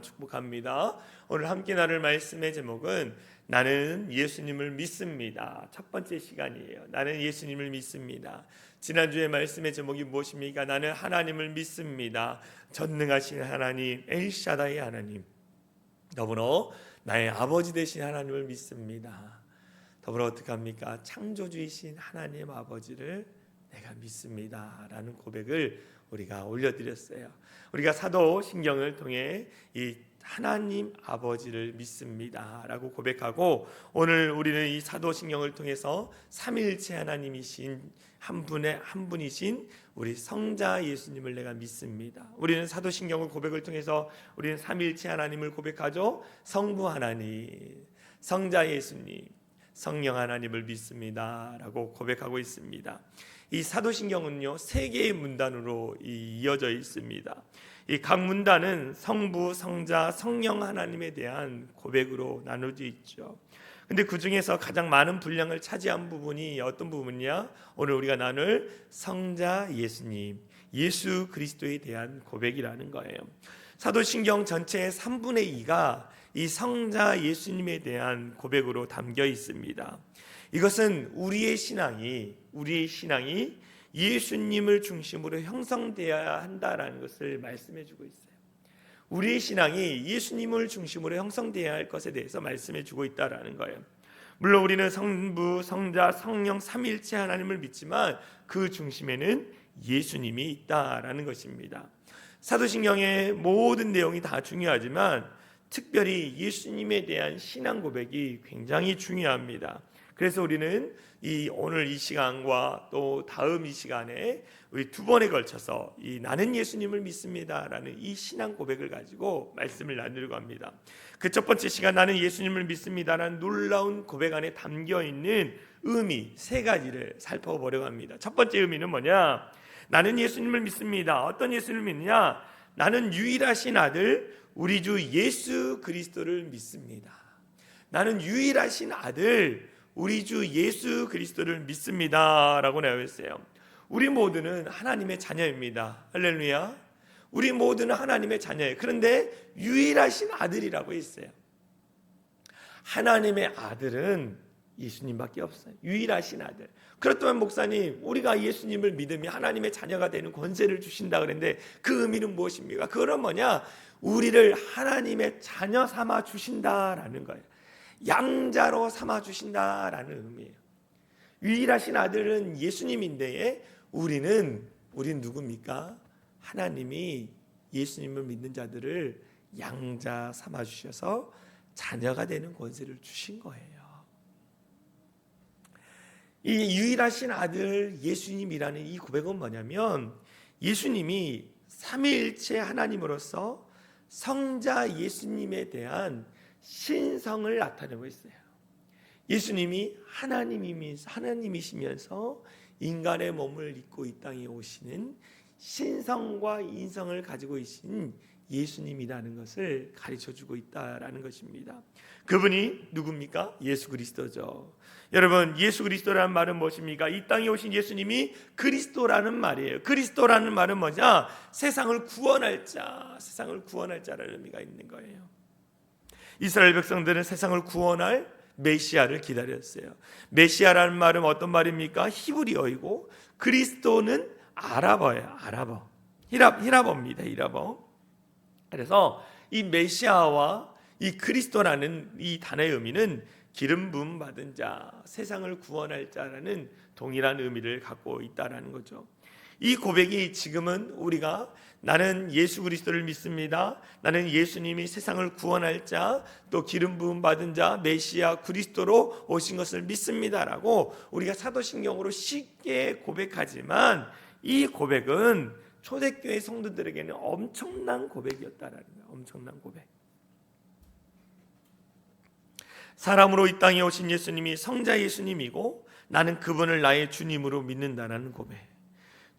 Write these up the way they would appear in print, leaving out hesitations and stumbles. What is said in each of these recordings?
축복합니다. 오늘 함께 나눌 말씀의 제목은 나는 예수님을 믿습니다. 첫 번째 시간이에요. 나는 예수님을 믿습니다. 지난주에 말씀의 제목이 무엇입니까? 나는 하나님을 믿습니다. 전능하신 하나님, 엘샤다이 하나님, 더불어 나의 아버지 되신 하나님을 믿습니다. 더불어 어떻게 합니까? 창조주이신 하나님 아버지를 내가 믿습니다 라는 고백을 우리가 올려드렸어요. 우리가 사도신경을 통해 이 하나님 아버지를 믿습니다 라고 고백하고, 오늘 우리는 이 사도신경을 통해서 삼위일체 하나님이신 한 분이신 우리 성자 예수님을 내가 믿습니다. 우리는 사도신경의 고백을 통해서 우리는 삼위일체 하나님을 고백하죠. 성부 하나님, 성자 예수님, 성령 하나님을 믿습니다 라고 고백하고 있습니다. 이 사도신경은요, 세 개의 문단으로 이어져 있습니다. 이 각 문단은 성부, 성자, 성령 하나님에 대한 고백으로 나누어져 있죠. 근데 그 중에서 가장 많은 분량을 차지한 부분이 어떤 부분이냐? 오늘 우리가 나눌 성자 예수님, 예수 그리스도에 대한 고백이라는 거예요. 사도신경 전체의 3분의 2가 이 성자 예수님에 대한 고백으로 담겨 있습니다. 이것은 우리의 신앙이 예수님을 중심으로 형성되어야 한다라는 것을 말씀해 주고 있어요. 우리의 신앙이 예수님을 중심으로 형성되어야 할 것에 대해서 말씀해 주고 있다라는 거예요. 물론 우리는 성부, 성자, 성령 삼위일체 하나님을 믿지만 그 중심에는 예수님이 있다라는 것입니다. 사도신경의 모든 내용이 다 중요하지만 특별히 예수님에 대한 신앙 고백이 굉장히 중요합니다. 그래서 우리는 오늘 이 시간과 또 다음 이 시간에 우리 두 번에 걸쳐서 나는 예수님을 믿습니다라는 이 신앙 고백을 가지고 말씀을 나누려고 합니다. 그 첫 번째 시간 나는 예수님을 믿습니다라는 놀라운 고백 안에 담겨 있는 의미 세 가지를 살펴보려고 합니다. 첫 번째 의미는 뭐냐? 나는 예수님을 믿습니다. 어떤 예수님을 믿느냐? 나는 유일하신 아들 우리 주 예수 그리스도를 믿습니다. 나는 유일하신 아들 우리 주 예수 그리스도를 믿습니다 라고 나와있어요. 우리 모두는 하나님의 자녀입니다. 할렐루야. 우리 모두는 하나님의 자녀예요. 그런데 유일하신 아들이라고 했어요. 하나님의 아들은 예수님밖에 없어요. 유일하신 아들. 그렇다면 목사님, 우리가 예수님을 믿으면 하나님의 자녀가 되는 권세를 주신다 그랬는데 그 의미는 무엇입니까? 그건 뭐냐? 우리를 하나님의 자녀 삼아 주신다라는 거예요. 양자로 삼아 주신다라는 의미예요. 유일하신 아들은 예수님인데 우리는 누굽니까? 하나님이 예수님을 믿는 자들을 양자 삼아 주셔서 자녀가 되는 권세를 주신 거예요. 이 유일하신 아들 예수님이라는 이 고백은 뭐냐면 예수님이 삼위일체 하나님으로서 성자 예수님에 대한 신성을 나타내고 있어요. 예수님이 하나님이시면서 인간의 몸을 입고 이 땅에 오시는 신성과 인성을 가지고 계신 예수님이라는 것을 가르쳐주고 있다라는 것입니다. 그분이 누굽니까? 예수 그리스도죠. 여러분, 예수 그리스도라는 말은 무엇입니까? 이 땅에 오신 예수님이 그리스도라는 말이에요. 그리스도라는 말은 뭐냐? 세상을 구원할 자라는 의미가 있는 거예요. 이스라엘 백성들은 세상을 구원할 메시아를 기다렸어요. 메시아라는 말은 어떤 말입니까? 히브리어이고 그리스도는 아랍어예요. 히라버입니다. 히라버. 그래서 이 메시아와 이 그리스도라는 이 단어의 의미는 기름 부음 받은 자, 세상을 구원할 자라는 동일한 의미를 갖고 있다라는 거죠. 이 고백이 지금은 우리가 나는 예수 그리스도를 믿습니다. 나는 예수님이 세상을 구원할 자, 또 기름 부음 받은 자, 메시아 그리스도로 오신 것을 믿습니다라고 우리가 사도신경으로 쉽게 고백하지만 이 고백은 초대교회 성도들에게는 엄청난 고백이었다라는 거예요. 엄청난 고백. 사람으로 이 땅에 오신 예수님이 성자 예수님이고 나는 그분을 나의 주님으로 믿는다라는 고백.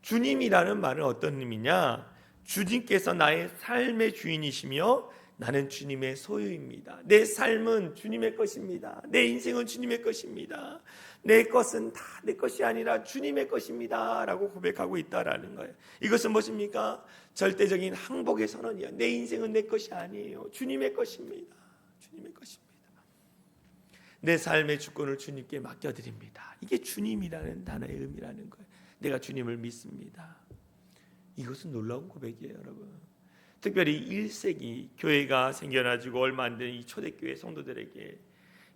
주님이라는 말은 어떤 의미냐? 주님께서 나의 삶의 주인이시며 나는 주님의 소유입니다. 내 삶은 주님의 것입니다. 내 인생은 주님의 것입니다. 내 것은 다 내 것이 아니라 주님의 것입니다 라고 고백하고 있다라는 거예요. 이것은 무엇입니까? 절대적인 항복의 선언이야. 내 인생은 내 것이 아니에요. 주님의 것입니다. 주님의 것입니다. 내 삶의 주권을 주님께 맡겨드립니다. 이게 주님이라는 단어의 의미라는 거예요. 내가 주님을 믿습니다. 이것은 놀라운 고백이에요, 여러분. 특별히 1세기 교회가 생겨나지고 얼마 안 된 이 초대교회 성도들에게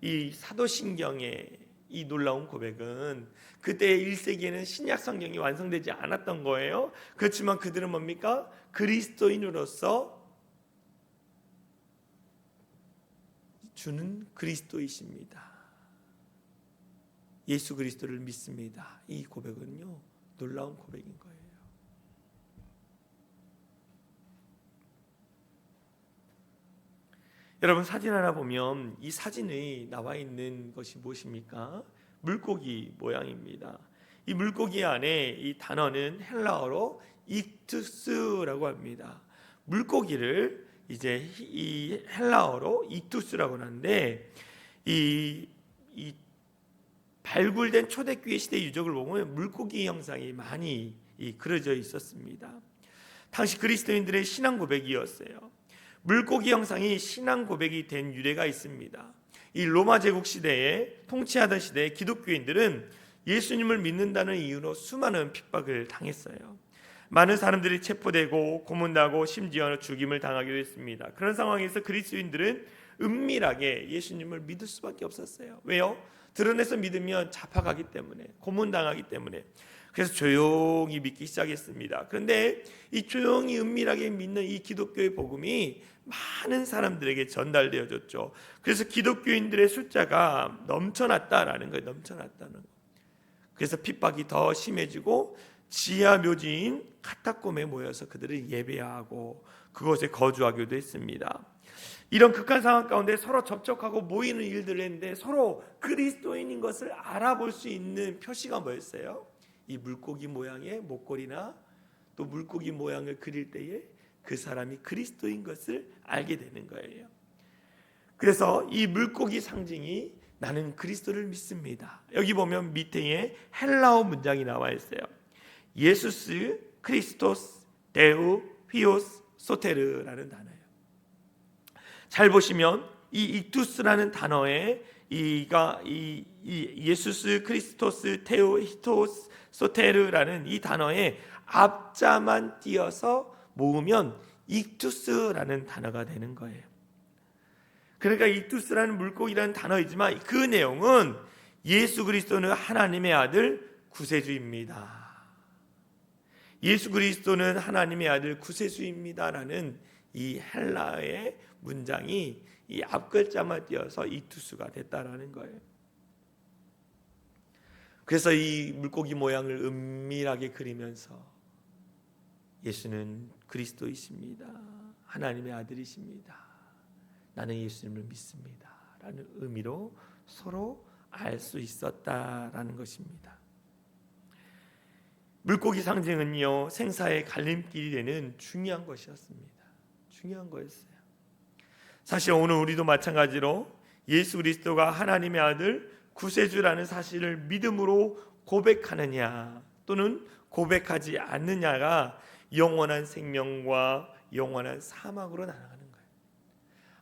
이 사도신경의 이 놀라운 고백은 그때 1세기에는 신약 성경이 완성되지 않았던 거예요. 그렇지만 그들은 뭡니까? 그리스도인으로서 주는 그리스도이십니다. 예수 그리스도를 믿습니다. 이 고백은요, 놀라운 고백인 거예요. 여러분, 사진 하나 보면 이 사진에 나와 있는 것이 무엇입니까? 물고기 모양입니다. 이 물고기 안에 이 단어는 헬라어로 익투스라고 합니다. 물고기를 이제 이 헬라어로 익투스라고 하는데 이 발굴된 초대교회 시대 유적을 보면 물고기 형상이 많이 그려져 있었습니다. 당시 그리스도인들의 신앙 고백이었어요. 물고기 형상이 신앙 고백이 된 유래가 있습니다. 이 로마 제국 시대에 통치하던 시대에 기독교인들은 예수님을 믿는다는 이유로 수많은 핍박을 당했어요. 많은 사람들이 체포되고 고문당하고 심지어는 죽임을 당하기도 했습니다. 그런 상황에서 그리스도인들은 은밀하게 예수님을 믿을 수밖에 없었어요. 왜요? 드러내서 믿으면 잡혀가기 때문에, 고문당하기 때문에. 그래서 조용히 믿기 시작했습니다. 그런데 이 조용히 은밀하게 믿는 이 기독교의 복음이 많은 사람들에게 전달되어졌죠. 그래서 기독교인들의 숫자가 넘쳐났다라는 거예요. 넘쳐났다는 거. 그래서 핍박이 더 심해지고 지하 묘지인 카타콤에 모여서 그들을 예배하고 그곳에 거주하기도 했습니다. 이런 극한 상황 가운데 서로 접촉하고 모이는 일들을 했는데 서로 그리스도인인 것을 알아볼 수 있는 표시가 뭐였어요? 이 물고기 모양의 목걸이나 또 물고기 모양을 그릴 때에 그 사람이 그리스도인 것을 알게 되는 거예요. 그래서 이 물고기 상징이 나는 그리스도를 믿습니다. 여기 보면 밑에 헬라어 문장이 나와 있어요. 예수스 크리스토스 데우 휘오스 소테르라는 단어예요. 잘 보시면 이 익투스라는 단어에 이 예수스 크리스토스 테오 히토스 소테르라는 이 단어에 앞자만 띄어서 모으면 익투스라는 단어가 되는 거예요. 그러니까 익투스라는 물고기라는 단어이지만 그 내용은 예수 그리스도는 하나님의 아들 구세주입니다. 예수 그리스도는 하나님의 아들 구세주입니다라는 이 헬라어의 문장이 이 앞글자만 띄어서 익투스가 됐다라는 거예요. 그래서 이 물고기 모양을 은밀하게 그리면서 예수는 그리스도이십니다. 하나님의 아들이십니다. 나는 예수님을 믿습니다. 라는 의미로 서로 알 수 있었다라는 것입니다. 물고기 상징은요, 생사의 갈림길이 되는 중요한 것이었습니다. 중요한 거였어요. 사실 오늘 우리도 마찬가지로 예수 그리스도가 하나님의 아들 구세주라는 사실을 믿음으로 고백하느냐 또는 고백하지 않느냐가 영원한 생명과 영원한 사망으로 나아가는 거예요.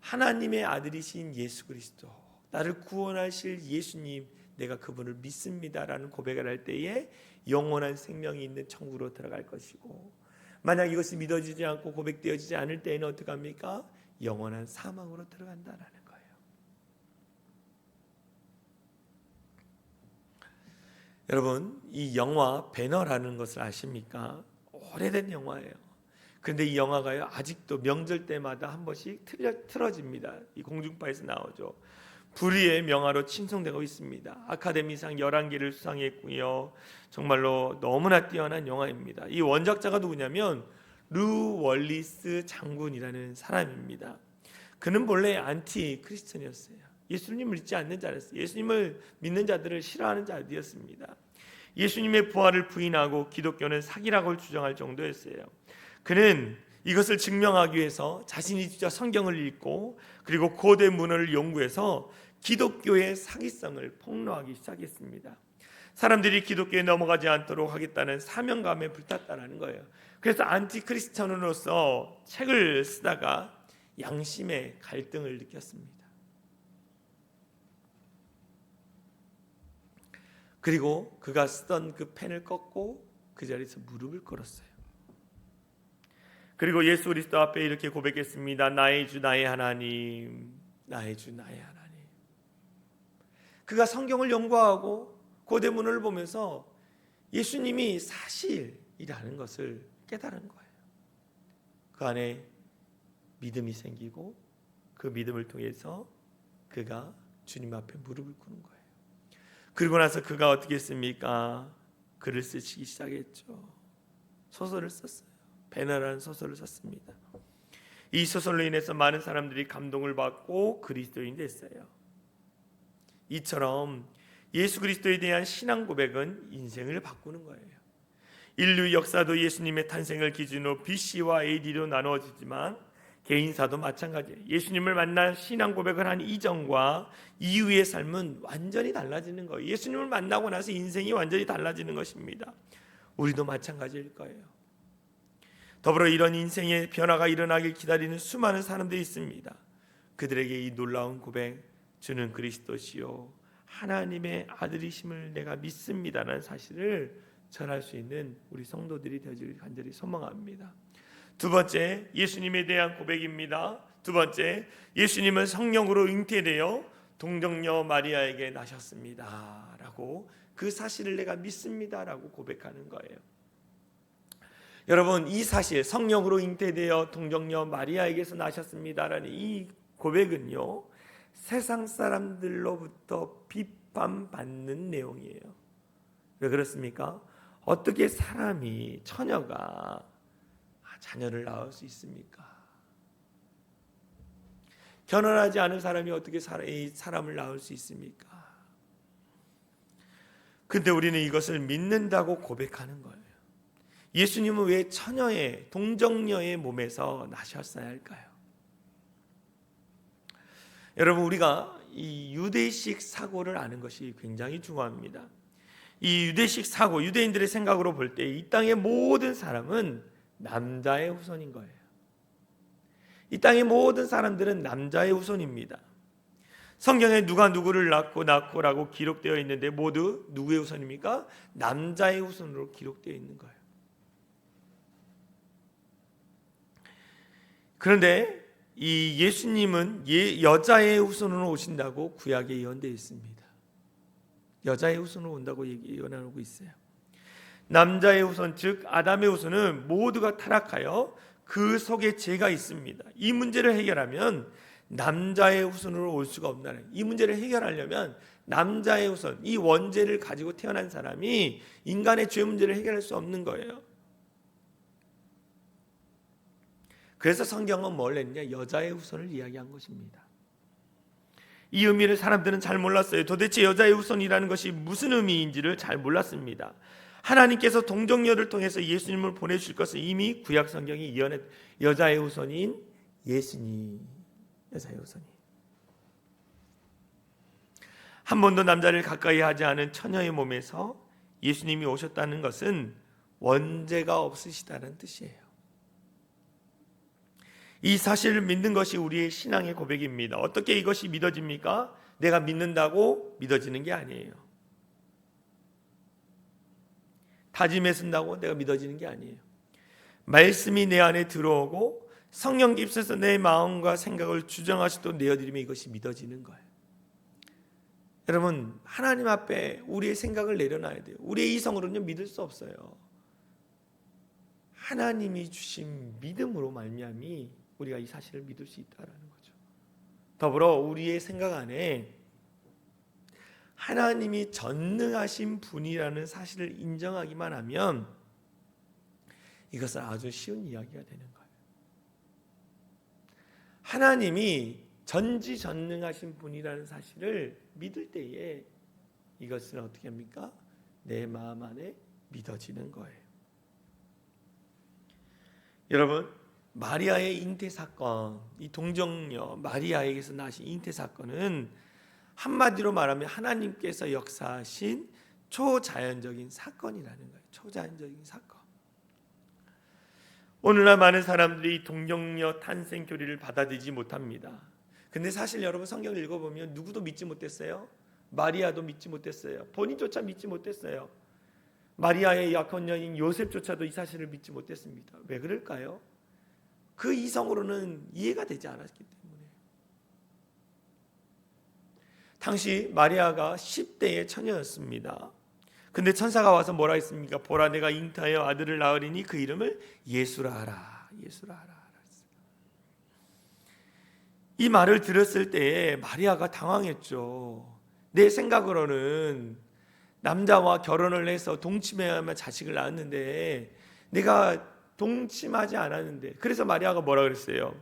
하나님의 아들이신 예수 그리스도, 나를 구원하실 예수님, 내가 그분을 믿습니다라는 고백을 할 때에 영원한 생명이 있는 천국으로 들어갈 것이고, 만약 이것이 믿어지지 않고 고백되어지지 않을 때에는 어떻게 합니까? 영원한 사망으로 들어간다라는 거예요. 여러분, 이 영화 배너라는 것을 아십니까? 오래된 영화예요. 그런데 이 영화가요, 아직도 명절 때마다 한 번씩 틀어집니다. 이 공중파에서 나오죠. 불의의 명화로 칭송되고 있습니다. 아카데미상 11개를 수상했고요. 정말로 너무나 뛰어난 영화입니다. 이 원작자가 누구냐면 루 월리스 장군이라는 사람입니다. 그는 본래 안티 크리스천이었어요. 예수님을 믿지 않는 자였어요. 예수님을 믿는 자들을 싫어하는 자들이었습니다. 예수님의 부활을 부인하고 기독교는 사기라고 주장할 정도였어요. 그는 이것을 증명하기 위해서 자신이 직접 성경을 읽고 그리고 고대 문헌을 연구해서 기독교의 사기성을 폭로하기 시작했습니다. 사람들이 기독교에 넘어가지 않도록 하겠다는 사명감에 불탔다는 거예요. 그래서 안티크리스천으로서 책을 쓰다가 양심의 갈등을 느꼈습니다. 그리고 그가 쓰던 그 펜을 꺾고 그 자리에서 무릎을 꿇었어요. 그리고 예수 그리스도 앞에 이렇게 고백했습니다. 나의 주 나의 하나님, 나의 주 나의 하나님. 그가 성경을 연구하고 고대문을 보면서 예수님이 사실이라는 것을 깨달은 거예요. 그 안에 믿음이 생기고 그 믿음을 통해서 그가 주님 앞에 무릎을 꿇은 거예요. 그리고 나서 그가 어떻게 했습니까? 글을 쓰기 시작했죠. 소설을 썼어요. 배너라는 소설을 썼습니다. 이 소설로 인해서 많은 사람들이 감동을 받고 그리스도인이 됐어요. 이처럼 예수 그리스도에 대한 신앙 고백은 인생을 바꾸는 거예요. 인류 역사도 예수님의 탄생을 기준으로 BC와 AD로 나누어지지만 개인사도 마찬가지예요. 예수님을 만난 신앙 고백을 한 이전과 이후의 삶은 완전히 달라지는 거예요. 예수님을 만나고 나서 인생이 완전히 달라지는 것입니다. 우리도 마찬가지일 거예요. 더불어 이런 인생의 변화가 일어나길 기다리는 수많은 사람들이 있습니다. 그들에게 이 놀라운 고백, 주는 그리스도시요 하나님의 아들이심을 내가 믿습니다라는 사실을 전할 수 있는 우리 성도들이 되기를 간절히 소망합니다. 두 번째, 예수님에 대한 고백입니다. 두 번째, 예수님은 성령으로 잉태되어 동정녀 마리아에게 나셨습니다 라고 그 사실을 내가 믿습니다라고 고백하는 거예요. 여러분, 이 사실, 성령으로 잉태되어 동정녀 마리아에게서 나셨습니다라는 이 고백은요, 세상 사람들로부터 비판받는 내용이에요. 왜 그렇습니까? 어떻게 사람이, 처녀가 자녀를 낳을 수 있습니까? 결혼하지 않은 사람이 어떻게 사람을 낳을 수 있습니까? 근데 우리는 이것을 믿는다고 고백하는 거예요. 예수님은 왜 처녀의, 동정녀의 몸에서 나셨어야 할까요? 여러분, 우리가 이 유대식 사고를 아는 것이 굉장히 중요합니다. 이 유대식 사고, 유대인들의 생각으로 볼 때 이 땅의 모든 사람은 남자의 후손인 거예요. 이 땅의 모든 사람들은 남자의 후손입니다. 성경에 누가 누구를 낳고라고 기록되어 있는데 모두 누구의 후손입니까? 남자의 후손으로 기록되어 있는 거예요. 그런데 이 예수님은 여자의 후손으로 오신다고 구약에 예언되어 있습니다. 여자의 후손으로 온다고 예언하고 있어요. 남자의 후손, 즉 아담의 후손은 모두가 타락하여 그 속에 죄가 있습니다. 이 문제를 해결하면 남자의 후손으로 올 수가 없다는, 이 문제를 해결하려면 남자의 후손, 이 원죄를 가지고 태어난 사람이 인간의 죄 문제를 해결할 수 없는 거예요. 그래서 성경은 뭘 했냐? 여자의 후손을 이야기한 것입니다. 이 의미를 사람들은 잘 몰랐어요. 도대체 여자의 후손이라는 것이 무슨 의미인지를 잘 몰랐습니다. 하나님께서 동정녀를 통해서 예수님을 보내주실 것을 이미 구약 성경이 예언했. 여자의 후손인 예수님, 여자의 후손이 한 번도 남자를 가까이 하지 않은 처녀의 몸에서 예수님이 오셨다는 것은 원죄가 없으시다는 뜻이에요. 이 사실을 믿는 것이 우리의 신앙의 고백입니다. 어떻게 이것이 믿어집니까? 내가 믿는다고 믿어지는 게 아니에요. 다짐에 쓴다고 내가 믿어지는 게 아니에요. 말씀이 내 안에 들어오고 성령 깊이에서 내 마음과 생각을 주장하시도록 내어드리면 이것이 믿어지는 거예요. 여러분, 하나님 앞에 우리의 생각을 내려놔야 돼요. 우리의 이성으로는요 믿을 수 없어요. 하나님이 주신 믿음으로 말미암이 우리가 이 사실을 믿을 수 있다라는 거죠. 더불어 우리의 생각 안에 하나님이 전능하신 분이라는 사실을 인정하기만 하면 이것은 아주 쉬운 이야기가 되는 거예요. 하나님이 전지전능하신 분이라는 사실을 믿을 때에 이것은 어떻게 합니까? 내 마음 안에 믿어지는 거예요. 여러분, 마리아의 잉태 사건, 이 동정녀 마리아에게서 나신 잉태 사건은 한마디로 말하면 하나님께서 역사하신 초자연적인 사건이라는 거예요. 초자연적인 사건. 오늘날 많은 사람들이 동정녀 탄생 교리를 받아들이지 못합니다. 근데 사실 여러분 성경을 읽어보면 누구도 믿지 못했어요. 마리아도 믿지 못했어요. 본인조차 믿지 못했어요. 마리아의 약혼녀인 요셉조차도 이 사실을 믿지 못했습니다. 왜 그럴까요? 그 이성으로는 이해가 되지 않았기 때문에. 당시 마리아가 10대의 처녀였습니다. 근데 천사가 와서 뭐라 했습니까? 보라, 내가 잉태하여 아들을 낳으리니 그 이름을 예수라 하라. 예수라 하라. 이 말을 들었을 때에 마리아가 당황했죠. 내 생각으로는 남자와 결혼을 해서 동침해야만 자식을 낳았는데 내가 동침하지 않았는데, 그래서 마리아가 뭐라 그랬어요?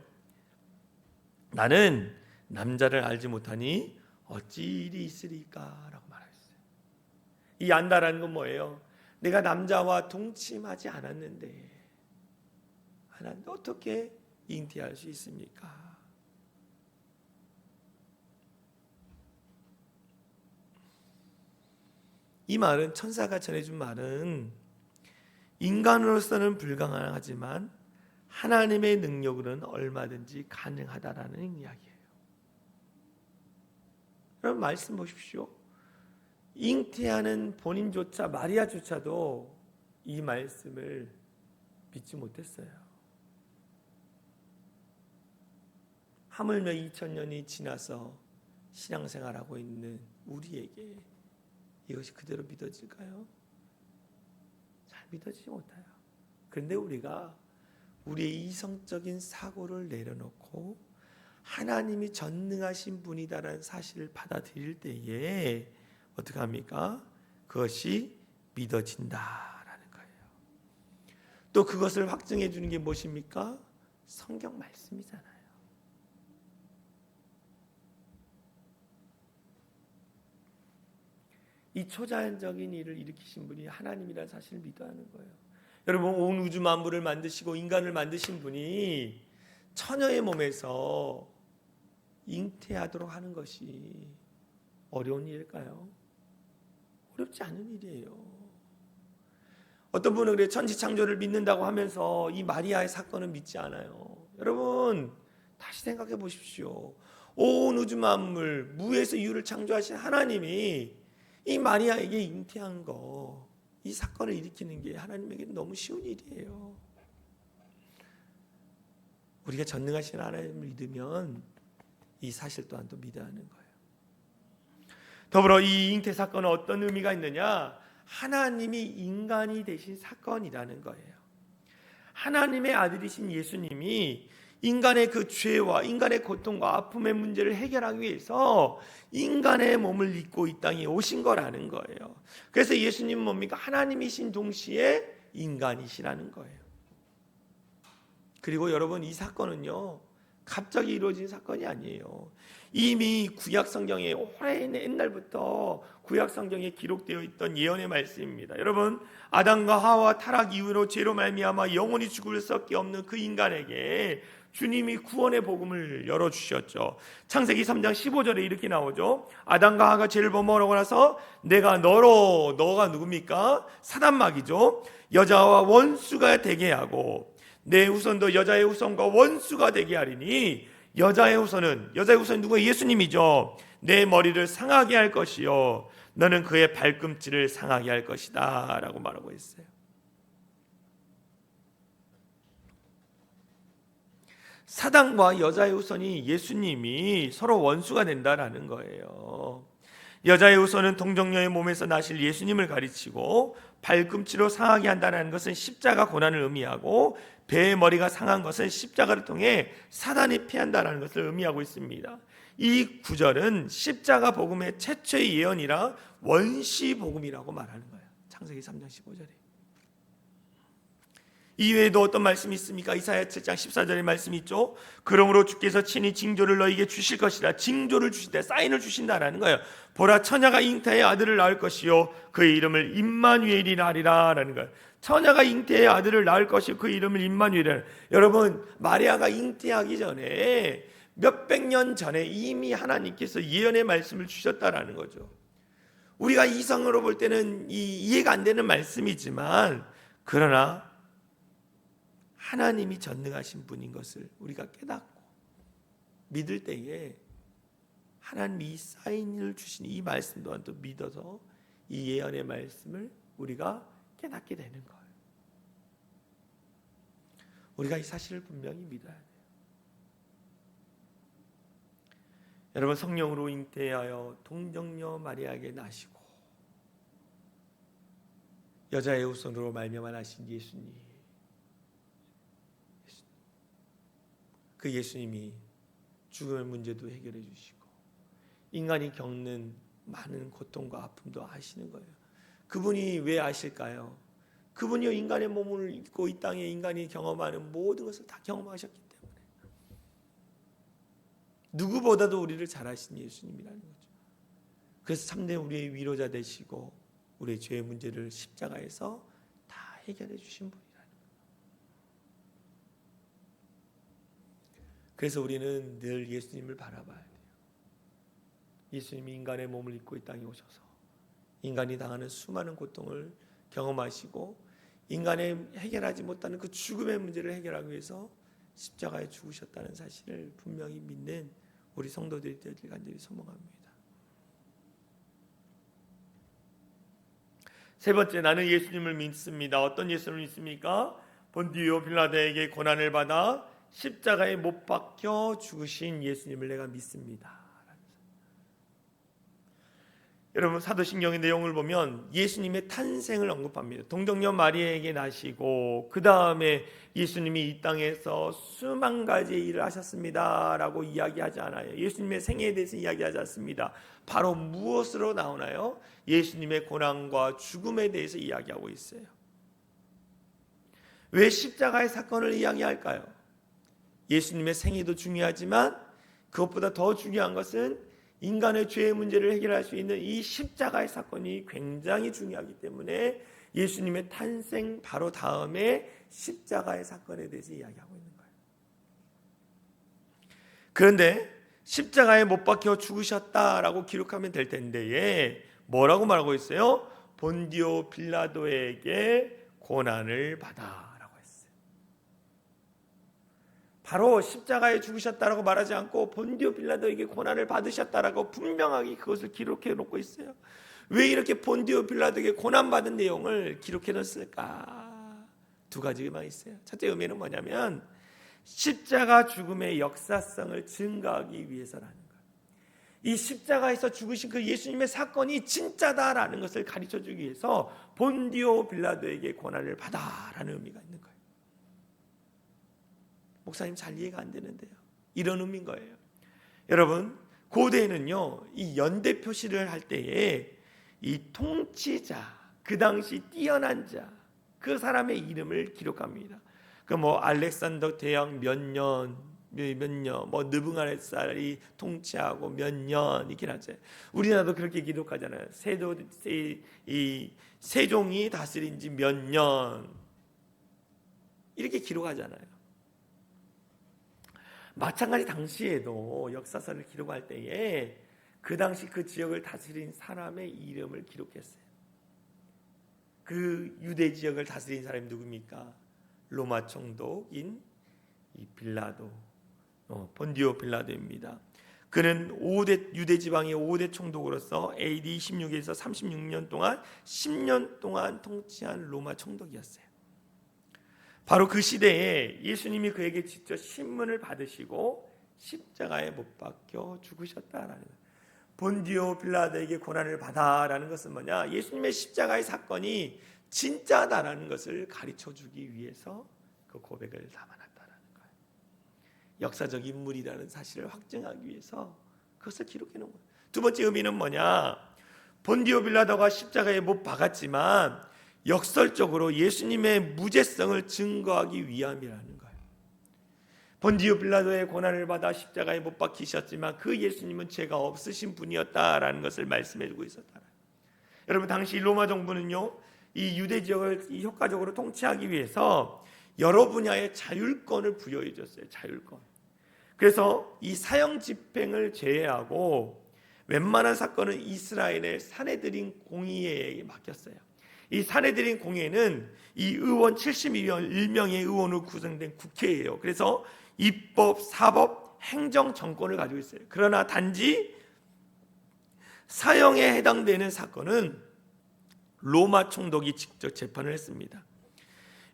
나는 남자를 알지 못하니 어찌 일이 있으리까? 라고 말했어요. 이 안다라는 건 뭐예요? 내가 남자와 동침하지 않았는데 하나님 어떻게 잉태할 수 있습니까? 이 말은, 천사가 전해준 말은 인간으로서는 불가능하지만 하나님의 능력으로는 얼마든지 가능하다라는 이야기예요. 여러분 말씀 보십시오. 잉태하는 본인조차, 마리아조차도 이 말씀을 믿지 못했어요. 하물며 2000년이 지나서 신앙생활하고 있는 우리에게 이것이 그대로 믿어질까요? 잘 믿어지지 못해요. 그런데 우리가 우리의 이성적인 사고를 내려놓고 하나님이 전능하신 분이다라는 사실을 받아들일 때에 어떻게 합니까? 그것이 믿어진다라는 거예요. 또 그것을 확증해 주는 게 무엇입니까? 성경 말씀이잖아요. 이 초자연적인 일을 일으키신 분이 하나님이라는 사실을 믿어야 하는 거예요. 여러분, 온 우주 만물을 만드시고 인간을 만드신 분이 처녀의 몸에서 잉태하도록 하는 것이 어려운 일일까요? 어렵지 않은 일이에요. 어떤 분은 그래 천지창조를 믿는다고 하면서 이 마리아의 사건을 믿지 않아요. 여러분 다시 생각해 보십시오. 온 우주 만물, 무에서 유를 창조하신 하나님이 이 마리아에게 잉태한 거, 이 사건을 일으키는 게 하나님에게 너무 쉬운 일이에요. 우리가 전능하신 하나님을 믿으면 이 사실 또한 또 믿어야 하는 거예요. 더불어 이 잉태 사건은 어떤 의미가 있느냐? 하나님이 인간이 되신 사건이라는 거예요. 하나님의 아들이신 예수님이 인간의 그 죄와 인간의 고통과 아픔의 문제를 해결하기 위해서 인간의 몸을 입고 이 땅에 오신 거라는 거예요. 그래서 예수님은 뭡니까? 하나님이신 동시에 인간이시라는 거예요. 그리고 여러분, 이 사건은요 갑자기 이루어진 사건이 아니에요. 이미 구약 성경에 오랜 옛날부터 구약 성경에 기록되어 있던 예언의 말씀입니다. 여러분, 아담과 하와 타락 이후로 죄로 말미암아 영원히 죽을 수밖에 없는 그 인간에게 주님이 구원의 복음을 열어주셨죠. 창세기 3장 15절에 이렇게 나오죠. 아담과 하와가 죄를 범하고 나서 내가 너가 누굽니까? 사단마귀죠. 여자와 원수가 되게 하고 내 후손도 여자의 후손과 원수가 되게 하리니 여자의 후손은 누구예요? 예수님이죠. 내 머리를 상하게 할 것이요 너는 그의 발꿈치를 상하게 할 것이다 라고 말하고 있어요. 사단과 여자의 후손이 예수님이 서로 원수가 된다라는 거예요. 여자의 후손은 동정녀의 몸에서 나실 예수님을 가리치고 발꿈치로 상하게 한다는 것은 십자가 고난을 의미하고 배의 머리가 상한 것은 십자가를 통해 사단이 피한다는 것을 의미하고 있습니다. 이 구절은 십자가 복음의 최초의 예언이라 원시 복음이라고 말하는 거예요. 창세기 3장 15절에. 이외에도 어떤 말씀이 있습니까? 이사야 7장 14절의 말씀이 있죠. 그러므로 주께서 친히 징조를 너에게 주실 것이라. 징조를 주신다, 사인을 주신다라는 거예요. 보라, 처녀가 잉태의 아들을 낳을 것이요 그의 이름을 임마누엘이라 하리라 라는 거예요. 처녀가 잉태의 아들을 낳을 것이요 그 이름을 임마누엘이라. 여러분, 마리아가 잉태하기 전에 몇백 년 전에 이미 하나님께서 예언의 말씀을 주셨다라는 거죠. 우리가 이성으로 볼 때는 이해가 안 되는 말씀이지만, 그러나 하나님이 전능하신 분인 것을 우리가 깨닫고 믿을 때에 하나님이 이 사인을 주신 이 말씀 또한 또 믿어서 이 예언의 말씀을 우리가 깨닫게 되는 거예요. 우리가 이 사실을 분명히 믿어야 돼요. 여러분, 성령으로 잉태하여 동정녀 마리아에게 나시고 여자의 후손으로 말미암아 나신 예수님, 그 예수님이 죽음의 문제도 해결해 주시고 인간이 겪는 많은 고통과 아픔도 아시는 거예요. 그분이 왜 아실까요? 그분이 인간의 몸을 입고 이 땅에 인간이 경험하는 모든 것을 다 경험하셨기 때문에 누구보다도 우리를 잘 아신 예수님이라는 거죠. 그래서 참된 우리의 위로자 되시고 우리의 죄의 문제를 십자가에서 다 해결해 주신 분이라는 거예요. 그래서 우리는 늘 예수님을 바라봐야 돼요. 예수님이 인간의 몸을 입고 이 땅에 오셔서 인간이 당하는 수많은 고통을 경험하시고 인간의 해결하지 못하는 그 죽음의 문제를 해결하기 위해서 십자가에 죽으셨다는 사실을 분명히 믿는 우리 성도들이 되길 간절히 소망합니다. 세 번째, 나는 예수님을 믿습니다. 어떤 예수님을 믿습니까? 본디오 빌라도에게 고난을 받아 십자가에 못 박혀 죽으신 예수님을 내가 믿습니다. 여러분, 사도신경의 내용을 보면 예수님의 탄생을 언급합니다. 동정녀 마리아에게 나시고 그 다음에 예수님이 이 땅에서 수만 가지의 일을 하셨습니다 라고 이야기하지 않아요. 예수님의 생애에 대해서 이야기하지 않습니다. 바로 무엇으로 나오나요? 예수님의 고난과 죽음에 대해서 이야기하고 있어요. 왜 십자가의 사건을 이야기할까요? 예수님의 생애도 중요하지만 그것보다 더 중요한 것은 인간의 죄의 문제를 해결할 수 있는 이 십자가의 사건이 굉장히 중요하기 때문에 예수님의 탄생 바로 다음에 십자가의 사건에 대해서 이야기하고 있는 거예요. 그런데 십자가에 못 박혀 죽으셨다라고 기록하면 될 텐데 뭐라고 말하고 있어요? 본디오 빌라도에게 고난을 받아 바로 십자가에 죽으셨다라고 말하지 않고 본디오 빌라도에게 고난을 받으셨다라고 분명하게 그것을 기록해 놓고 있어요. 왜 이렇게 본디오 빌라도에게 고난받은 내용을 기록해 놓았을까? 두 가지만 있어요. 첫째 의미는 뭐냐면 십자가 죽음의 역사성을 증거하기 위해서라는 거예요. 이 십자가에서 죽으신 그 예수님의 사건이 진짜다라는 것을 가르쳐주기 위해서 본디오 빌라도에게 고난을 받아라는 의미가 있는 거예요. 목사님, 잘 이해가 안 되는데요. 이런 의미인 거예요. 여러분, 고대에는요, 이 연대 표시를 할 때에 이 통치자, 그 당시 뛰어난 자, 그 사람의 이름을 기록합니다. 그 뭐 알렉산더 대왕 몇 년, 뭐 느부갓네살이 통치하고 몇 년 이렇게 하죠. 우리나라도 그렇게 기록하잖아요. 세종이 다스린 지 몇 년 이렇게 기록하잖아요. 마찬가지 당시에도 역사서를 기록할 때에 그 당시 그 지역을 다스린 사람의 이름을 기록했어요. 그 유대 지역을 다스린 사람이 누굽니까? 로마 총독인 이 빌라도, 본디오 빌라도입니다. 그는 유대 지방의 5대 총독으로서 AD 26에서 36년 동안 10년 동안 통치한 로마 총독이었어요. 바로 그 시대에 예수님이 그에게 직접 신문을 받으시고 십자가에 못 박혀 죽으셨다라는 거예요. 본디오 빌라도에게 고난을 받아라는 것은 뭐냐? 예수님의 십자가의 사건이 진짜다라는 것을 가르쳐주기 위해서 그 고백을 담아놨다라는 거예요. 역사적 인물이라는 사실을 확증하기 위해서 그것을 기록해 놓은 거예요. 두 번째 의미는 뭐냐? 본디오 빌라도가 십자가에 못 박았지만 역설적으로 예수님의 무죄성을 증거하기 위함이라는 거예요. 본디오 빌라도의 고난을 받아 십자가에 못 박히셨지만 그 예수님은 죄가 없으신 분이었다라는 것을 말씀해주고 있었다. 여러분, 당시 로마 정부는요, 이 유대 지역을 효과적으로 통치하기 위해서 여러 분야의 자율권을 부여해 줬어요. 자율권. 그래서 이 사형 집행을 제외하고 웬만한 사건은 이스라엘의 사내들인 공의회에 맡겼어요. 이 사내들인 공의회는 이 의원 71명의 의원으로 구성된 국회예요. 그래서 입법, 사법, 행정 정권을 가지고 있어요. 그러나 단지 사형에 해당되는 사건은 로마 총독이 직접 재판을 했습니다.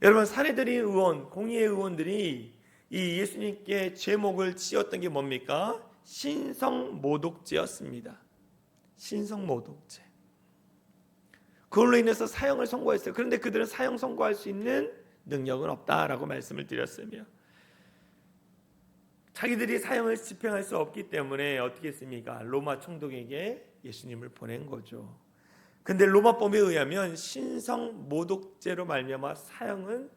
여러분, 사내들인 의원, 공의회 의원들이 이 예수님께 제목을 지었던 게 뭡니까? 신성모독죄였습니다. 신성모독죄. 그걸로 인해서 사형을 선고했어요. 그런데 그들은 사형 선고할 수 있는 능력은 없다라고 말씀을 드렸으며, 자기들이 사형을 집행할 수 없기 때문에 어떻게 했습니까? 로마 총독에게 예수님을 보낸 거죠. 근데 로마법에 의하면 신성모독죄로 말미암아 사형은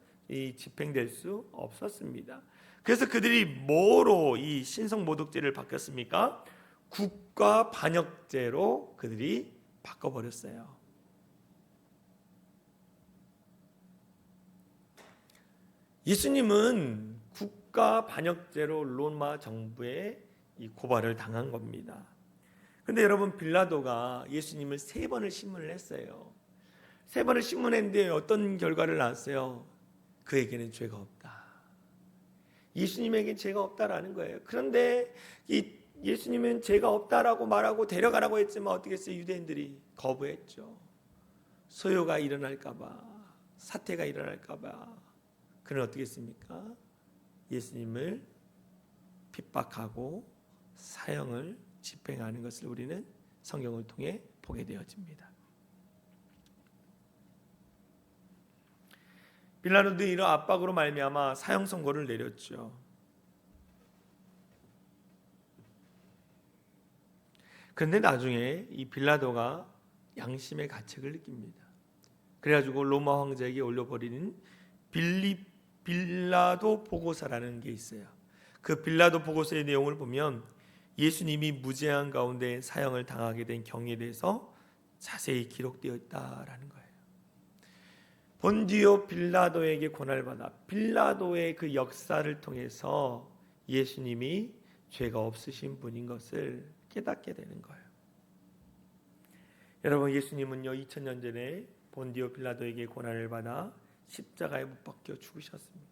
집행될 수 없었습니다. 그래서 그들이 뭐로 이 신성모독죄를 바꿨습니까? 국가반역죄로 그들이 바꿔버렸어요. 예수님은 국가반역죄로 로마 정부에 이 고발을 당한 겁니다. 근데 여러분, 빌라도가 예수님을 3번을 신문을 했어요. 3번을 신문했는데 어떤 결과를 낳았어요? 그에게는 죄가 없다. 예수님에게 죄가 없다라는 거예요. 그런데 이 예수님은 죄가 없다라고 말하고 데려가라고 했지만 어떻게 했어요? 유대인들이 거부했죠. 소요가 일어날까봐, 사태가 일어날까봐. 그는 어떻게 했습니까? 예수님을 핍박하고 사형을 집행하는 것을 우리는 성경을 통해 보게 되어집니다. 빌라도도 이런 압박으로 말미암아 사형 선고를 내렸죠. 그런데 나중에 이 빌라도가 양심의 가책을 느낍니다. 그래가지고 로마 황제에게 올려버리는 빌라도 보고서라는 게 있어요. 그 빌라도 보고서의 내용을 보면 예수님이 무죄한 가운데 사형을 당하게 된 경위에 대해서 자세히 기록되어 있다라는 거예요. 본디오 빌라도에게 고난을 받아 빌라도의 그 역사를 통해서 예수님이 죄가 없으신 분인 것을 깨닫게 되는 거예요. 여러분, 예수님은요 2000년 전에 본디오 빌라도에게 고난을 받아 십자가에 못 박혀 죽으셨습니다.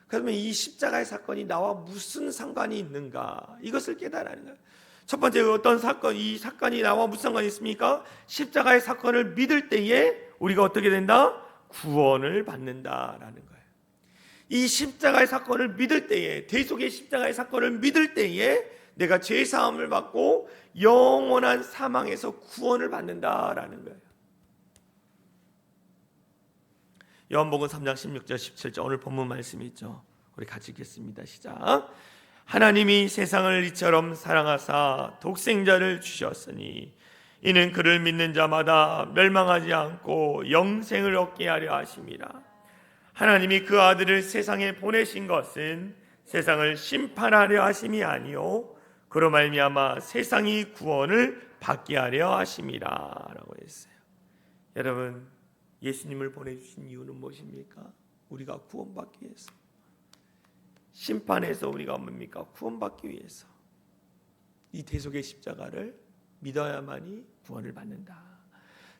그러면 이 십자가의 사건이 나와 무슨 상관이 있는가? 이것을 깨달아야 거예요. 첫 번째, 어떤 사건, 이 사건이 나와 무슨 상관이 있습니까? 십자가의 사건을 믿을 때에 우리가 어떻게 된다? 구원을 받는다라는 거예요. 이 십자가의 사건을 믿을 때에, 대속의 십자가의 사건을 믿을 때에 내가 죄 사함을 받고 영원한 사망에서 구원을 받는다라는 거예요. 요한복음 3장 16절 17절 오늘 본문 말씀이 있죠. 우리 같이 읽겠습니다. 시작. 하나님이 세상을 이처럼 사랑하사 독생자를 주셨으니 이는 그를 믿는 자마다 멸망하지 않고 영생을 얻게 하려 하심이라. 하나님이 그 아들을 세상에 보내신 것은 세상을 심판하려 하심이 아니요 그로 말미암아 세상이 구원을 받게 하려 하심이라 라고 했어요. 여러분, 예수님을 보내주신 이유는 무엇입니까? 우리가 구원받기 위해서. 심판에서 우리가 뭡니까? 구원받기 위해서. 이 대속의 십자가를 믿어야만이 구원을 받는다.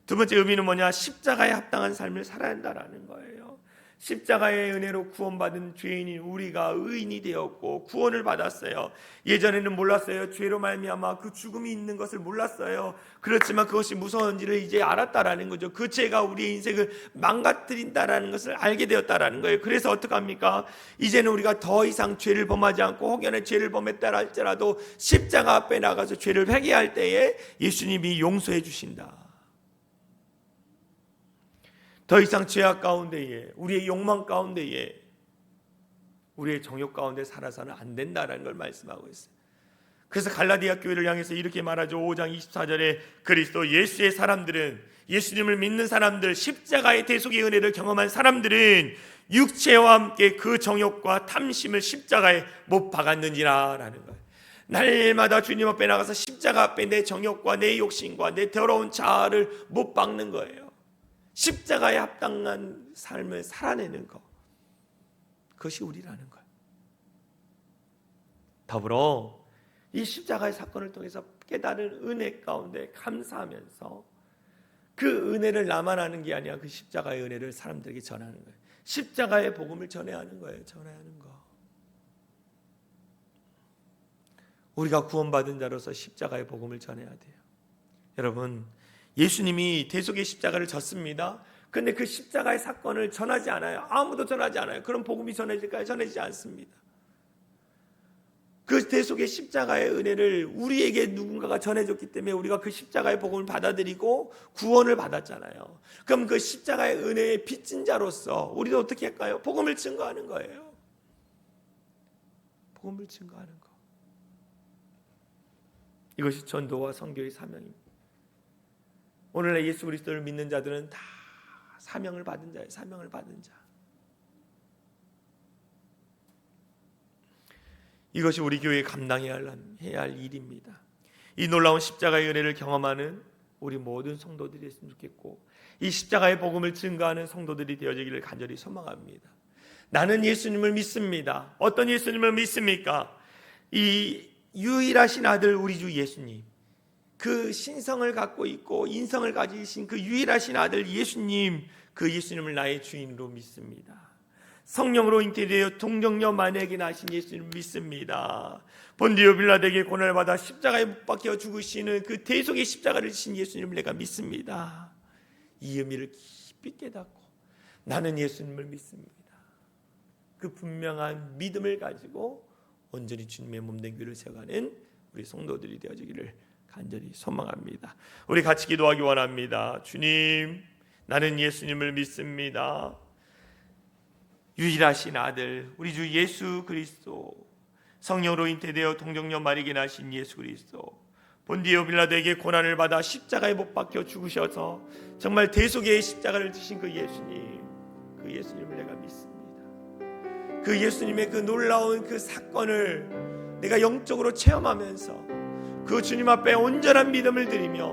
두 번째 의미는 뭐냐? 십자가에 합당한 삶을 살아야 한다라는 거예요. 십자가의 은혜로 구원받은 죄인인 우리가 의인이 되었고 구원을 받았어요. 예전에는 몰랐어요. 죄로 말미암아 그 죽음이 있는 것을 몰랐어요. 그렇지만 그것이 무서운지를 이제 알았다라는 거죠. 그 죄가 우리의 인생을 망가뜨린다라는 것을 알게 되었다라는 거예요. 그래서 어떡합니까? 이제는 우리가 더 이상 죄를 범하지 않고 혹여나 죄를 범했다 할지라도 십자가 앞에 나가서 죄를 회개할 때에 예수님이 용서해 주신다. 더 이상 죄악 가운데에, 우리의 욕망 가운데에, 우리의 정욕 가운데 살아서는 안 된다라는 걸 말씀하고 있어요. 그래서 갈라디아 교회를 향해서 이렇게 말하죠. 5장 24절에 그리스도 예수의 사람들은 예수님을 믿는 사람들, 십자가의 대속의 은혜를 경험한 사람들은 육체와 함께 그 정욕과 탐심을 십자가에 못 박았느니라 라는 거예요. 날마다 주님 앞에 나가서 십자가 앞에 내 정욕과 내 욕심과 내 더러운 자아를 못 박는 거예요. 십자가에 합당한 삶을 살아내는 것, 그것이 우리라는 거예요. 더불어 이 십자가의 사건을 통해서 깨달은 은혜 가운데 감사하면서 그 은혜를 나만 아는 게 아니라 그 십자가의 은혜를 사람들에게 전하는 거예요. 십자가의 복음을 전해야 하는 거예요. 전해야 하는 거. 우리가 구원받은 자로서 십자가의 복음을 전해야 돼요. 여러분, 예수님이 대속의 십자가를 졌습니다. 근데 그 십자가의 사건을 전하지 않아요. 아무도 전하지 않아요. 그럼 복음이 전해질까요? 전해지지 않습니다. 그 대속의 십자가의 은혜를 우리에게 누군가가 전해줬기 때문에 우리가 그 십자가의 복음을 받아들이고 구원을 받았잖아요. 그럼 그 십자가의 은혜의 빚진 자로서 우리도 어떻게 할까요? 복음을 증거하는 거예요. 복음을 증거하는 거. 이것이 전도와 선교의 사명입니다. 오늘날 예수 그리스도를 믿는 자들은 다 사명을 받은 자예요. 사명을 받은 자. 이것이 우리 교회에 감당해야 할 일입니다. 이 놀라운 십자가의 은혜를 경험하는 우리 모든 성도들이 됐으면 좋겠고, 이 십자가의 복음을 증거하는 성도들이 되어지기를 간절히 소망합니다. 나는 예수님을 믿습니다. 어떤 예수님을 믿습니까? 이 유일하신 아들 우리 주 예수님, 그 신성을 갖고 있고 인성을 가지신 그 유일하신 아들 예수님, 그 예수님을 나의 주인으로 믿습니다. 성령으로 잉태되어 동정녀 마리아에게 나신 예수님을 믿습니다. 본디오 빌라도에게 고난을 받아 십자가에 못 박혀 죽으시는 그 대속의 십자가를 지신 예수님을 내가 믿습니다. 이 의미를 깊이 깨닫고 나는 예수님을 믿습니다. 그 분명한 믿음을 가지고 온전히 주님의 몸된 교회를 세워가는 우리 성도들이 되어지기를 간절히 소망합니다. 우리 같이 기도하기 원합니다. 주님, 나는 예수님을 믿습니다. 유일하신 아들 우리 주 예수 그리스도, 성령으로 잉태되어 동정녀 마리아에게 나신 예수 그리스도, 본디오 빌라도에게 고난을 받아 십자가에 못 박혀 죽으셔서 정말 대속의 십자가를 지신 그 예수님, 그 예수님을 내가 믿습니다. 그 예수님의 그 놀라운 그 사건을 내가 영적으로 체험하면서 그 주님 앞에 온전한 믿음을 드리며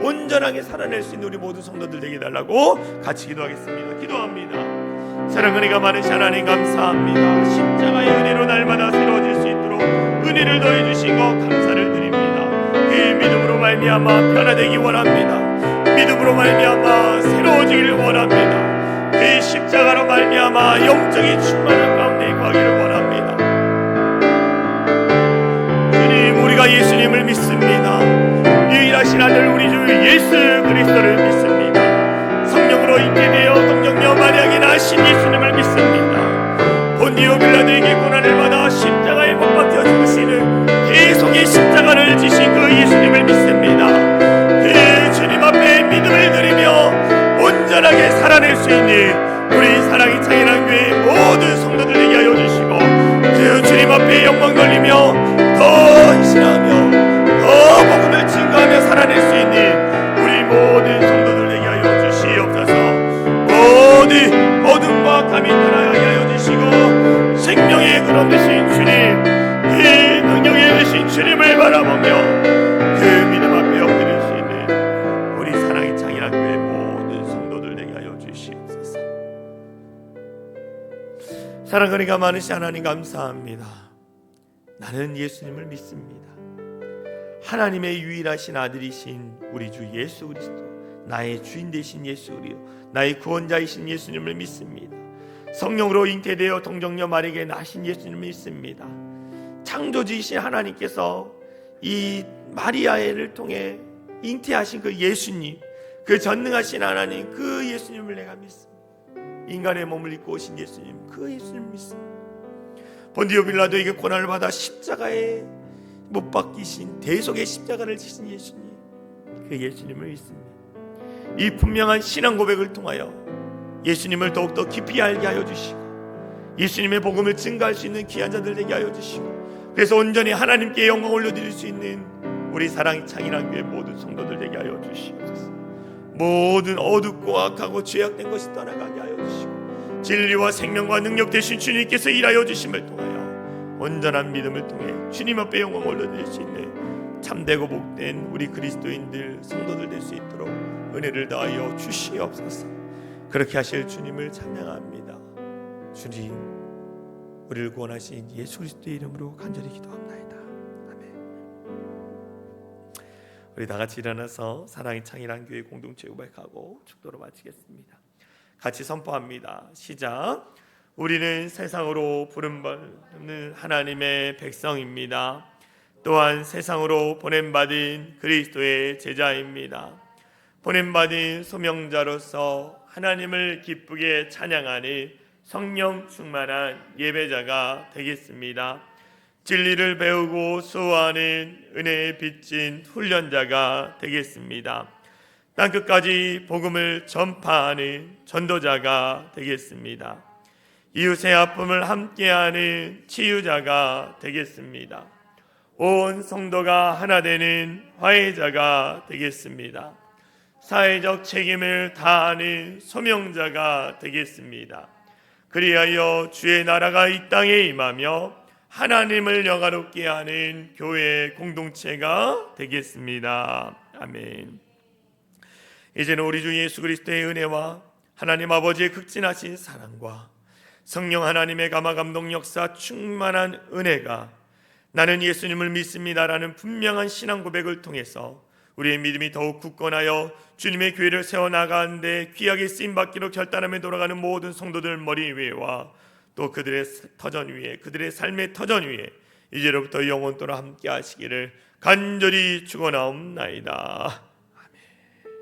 온전하게 살아낼 수 있는 우리 모든 성도들 되게 달라고 같이 기도하겠습니다. 기도합니다. 사랑 은혜가 많으신 하나님 감사합니다. 십자가의 은혜로 날마다 새로워질 수 있도록 은혜를 더해 주신 것 감사를 드립니다. 그 믿음으로 말미암아 변화되기 원합니다. 믿음으로 말미암아 새로워지기를 원합니다. 그 십자가로 말미암아 영적인 충만한 가운데 거하기를 원합니다. 주님, 우리가 예수님을 믿습니다. 유일하신 아들 우리 주 예수 그리스도를 믿습니다. 성령으로 잉태되어 동정녀 마리아에게 나신 예수님을 믿습니다. 본디오 빌라도에게 고난을 받아 십자가에 못 박혀 죽으시는 대속의 십자가를 지신 그 예수님을 믿습니다. 그 주님 앞에 믿음을 드리며 온전하게 살아낼 수 있는 우리 사랑이 창현한 교회 모든 성도들에게 하여 주시고, 그 주님 앞에 영광 돌리며 더 헌신하며 더 복음을 증거하며 살아낼 수 있는 우리 모든 성도들에게 하여 주시옵소서. 모든 어둠과 감히 떠나게 하여 주시고, 생명의 근원 되신 주님, 이 능력의 되신 주님을 바라보며 그 믿음 앞에 엎드릴 수 있는 우리 사랑의 창현한 교회 모든 성도들에게 하여 주시옵소서. 사랑 은혜가 많으신 하나님 감사합니다. 나는 예수님을 믿습니다. 하나님의 유일하신 아들이신 우리 주 예수 그리스도, 나의 주인 되신 예수 그리스도, 나의 구원자이신 예수님을 믿습니다. 성령으로 잉태되어 동정녀 마리아에게 나신 예수님을 믿습니다. 창조주이신 하나님께서 이 마리아를 통해 잉태하신 그 예수님, 그 전능하신 하나님, 그 예수님을 내가 믿습니다. 인간의 몸을 입고 오신 예수님, 그 예수님을 믿습니다. 본디오 빌라도에게 고난을 받아 십자가에 못 박히신 대속의 십자가를 지신 예수님, 그 예수님을 믿습니다. 이 분명한 신앙 고백을 통하여 예수님을 더욱더 깊이 알게 하여 주시고, 예수님의 복음을 증거할 수 있는 귀한 자들 되게 하여 주시고, 그래서 온전히 하나님께 영광을 올려드릴 수 있는 우리 사랑이 창인한 교회 모든 성도들 되게 하여 주시옵소서. 모든 어둡고 악하고 죄악된 것이 떠나가게 하여 주시고 진리와 생명과 능력 되신 주님께서 일하여 주심을 통하여 온전한 믿음을 통해 주님 앞에 영광 올려드릴 수 있는 참되고 복된 우리 그리스도인들 성도들 될 수 있도록 은혜를 다하여 주시옵소서. 그렇게 하실 주님을 찬양합니다. 주님, 우리를 구원하신 예수 그리스도의 이름으로 간절히 기도합나이다. 아멘. 우리 다 같이 일어나서 사랑의 창이란 교회 공동체 고백하고 축도로 마치겠습니다. 같이 선포합니다. 시작. 우리는 세상으로 부름받는 하나님의 백성입니다. 또한 세상으로 보냄받은 그리스도의 제자입니다. 보냄받은 소명자로서 하나님을 기쁘게 찬양하는 성령 충만한 예배자가 되겠습니다. 진리를 배우고 수호하는 은혜에 빚진 훈련자가 되겠습니다. 땅끝까지 복음을 전파하는 전도자가 되겠습니다. 이웃의 아픔을 함께하는 치유자가 되겠습니다. 온 성도가 하나 되는 화해자가 되겠습니다. 사회적 책임을 다하는 소명자가 되겠습니다. 그리하여 주의 나라가 이 땅에 임하며 하나님을 영화롭게 하는 교회 공동체가 되겠습니다. 아멘. 이제는 우리 주 예수 그리스도의 은혜와 하나님 아버지의 극진하신 사랑과 성령 하나님의 감화 감동 역사 충만한 은혜가 나는 예수님을 믿습니다라는 분명한 신앙 고백을 통해서 우리의 믿음이 더욱 굳건하여 주님의 교회를 세워나가는데 귀하게 쓰임받기로 결단하며 돌아가는 모든 성도들 머리 위에와 또 그들의 터전 위에, 그들의 삶의 터전 위에 이제로부터 영원토록 함께 하시기를 간절히 축원하옵나이다.